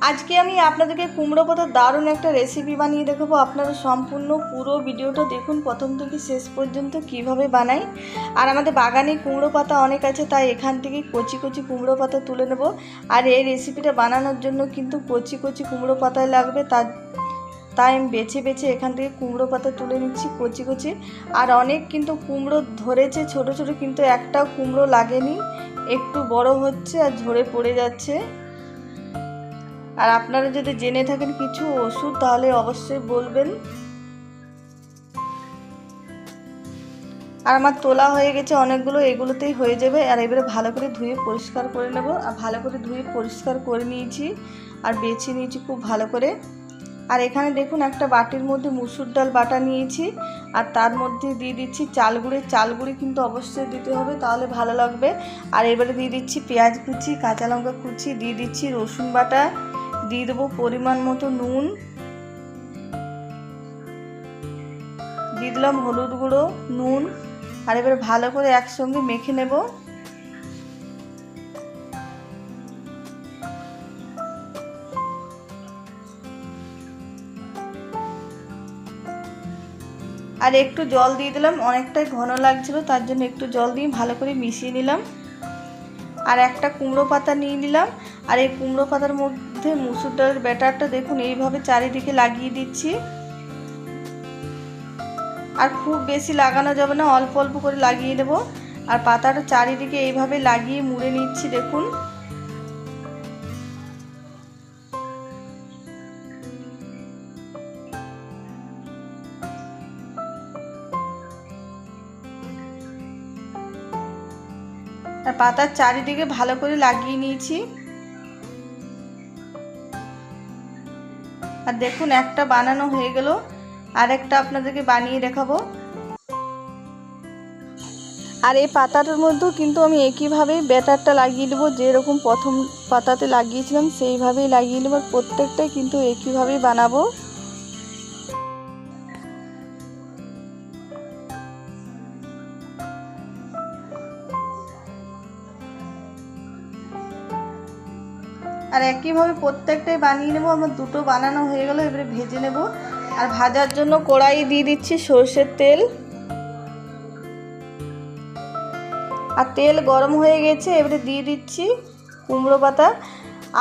আজকে আমি আপনাদেরকে কুমড়ো পাতার দারুণ একটা রেসিপি বানিয়ে দেখাবো। আপনারা সম্পূর্ণ পুরো ভিডিওটা দেখুন প্রথম থেকে শেষ পর্যন্ত কিভাবে বানাই। আর আমাদের বাগানে কুমড়ো পাতা অনেক আছে, তাই এখান থেকে কচি কচি কুমড়ো পাতা তুলে নেব। আর এই রেসিপিটা বানানোর জন্য কিন্তু কচি কচি কুমড়ো পাতাই লাগবে, তাই আমি বেছে বেছে এখান থেকে কুমড়ো পাতা তুলে নিচ্ছি কচি কচি। আর অনেক কিন্তু কুমড়ো ধরেছে ছোট ছোট, কিন্তু একটাও কুমড়ো লাগেনি, একটু বড় হচ্ছে আর ঝরে পড়ে যাচ্ছে। আর আপনারা যদি জেনে থাকেন কিছু ওষুধ তাহলে অবশ্যই বলবেন। আর আমার তোলা হয়ে গেছে অনেকগুলো, এগুলোতেই হয়ে যাবে। আর এবারে ভালো করে ধুয়ে পরিষ্কার করে নেব। আর ভালো করে ধুয়ে পরিষ্কার করে নিয়েছি আর বেছে নিয়েছি খুব ভালো করে। আর এখানে দেখুন একটা বাটির মধ্যে মুসুর ডাল বাটা নিয়েছি, আর তার মধ্যে দিয়ে দিচ্ছি চাল গুঁড়ি কিন্তু অবশ্যই দিতে হবে, তাহলে ভালো লাগবে। আর এবারে দিয়ে দিচ্ছি পেঁয়াজ কুচি, কাঁচা লঙ্কা কুচি, দিয়ে দিচ্ছি রসুন বাটা, দিয়ে দেবো পরিমাণ মতো নুন, দিয়ে দিলাম হলুদ গুঁড়ো, নুন। আর এবারে ভালো করে একসঙ্গে মেখে নেব। আর একটু জল দিয়ে দিলাম, অনেকটাই ঘন লাগছিল তার জন্য একটু জল দিয়ে ভালো করে মিশিয়ে নিলাম। আর একটা কুমড়ো পাতা নিয়ে নিলাম, আর এই কুমড়ো পাতার মধ্যে মুসুর ডালের ব্যাটারটা দেখুন এইভাবে চারিদিকে লাগিয়ে দিচ্ছি। আর খুব বেশি লাগানো যাবে না, অল্প অল্প করে লাগিয়ে দেব। আর পাতাটা চারিদিকে এইভাবে লাগিয়ে মুড়ে নিচ্ছি দেখুন। আর পাতার চারিদিকে ভালো করে লাগিয়ে নিয়েছি। আর দেখুন একটা বানানো হয়ে গেল, আরেকটা আপনাদেরকে বানিয়ে দেখাবো। আর এই পাতাটার মধ্যেও কিন্তু আমি একইভাবেই ব্যাটারটা লাগিয়ে নেবো, যেরকম প্রথম পাতাতে লাগিয়েছিলাম সেইভাবেই লাগিয়ে নেবো। প্রত্যেকটাই কিন্তু একইভাবেই বানাবো। আর একইভাবে প্রত্যেকটাই বানিয়ে নেব। আমার দুটো বানানো হয়ে গেল, এবারে ভেজে নেব। আর ভাজার জন্য কড়াই দিয়ে দিচ্ছি সরষের তেল। আর তেল গরম হয়ে গেছে, এবারে দিয়ে দিচ্ছি কুমড়ো পাতা।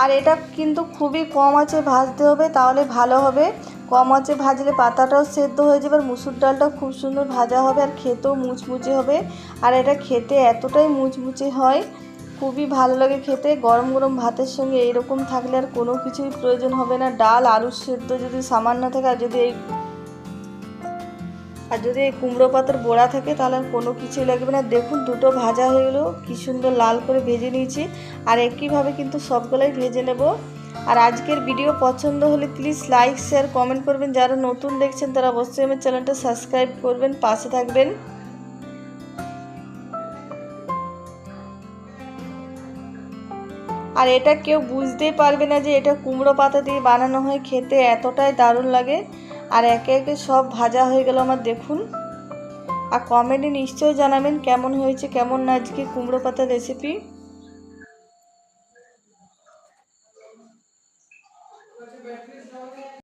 আর এটা কিন্তু খুবই কম আঁচে ভাজতে হবে, তাহলে ভালো হবে। কম আঁচে ভাজলে পাতাটাও সেদ্ধ হয়ে যাবে, আর মুসুর ডালটাও খুব সুন্দর ভাজা হবে, আর খেতেও মুচমুচে হবে। আর এটা খেতে এতটাই মুচমুচে হয়, খুবই ভালো লাগে খেতে। গরম গরম ভাতের সঙ্গে এইরকম থাকলে আর কোনো কিছুই প্রয়োজন হবে না। ডাল আলু সেদ্ধ যদি সামান্য থাকে, আর যদি এই কুমড়ো পাতার বড়া থাকে তাহলে আর কোনো কিছুই লাগবে না। দেখুন দুটো ভাজা হয়ে গেলো, কী সুন্দর লাল করে ভেজে নিয়েছি। আর একইভাবে কিন্তু সবগুলোই ভেজে নেব। আর আজকের ভিডিও পছন্দ হলে প্লিজ লাইক শেয়ার কমেন্ট করবেন। যারা নতুন দেখছেন তারা অবশ্যই আমার চ্যানেলটা সাবস্ক্রাইব করবেন, পাশে থাকবেন। আর এটা কেউ বুঝতেই পারবে না যে এটা কুমড়ো পাতা দিয়ে বানানো হয়, খেতে এতটাই দারুণ লাগে। আর একে একে সব ভাজা হয়ে গেল আমার দেখুন। আর কমেন্টে নিশ্চয়ই জানাবেন কেমন হয়েছে কেমন না আজকে কুমড়ো পাতার রেসিপি।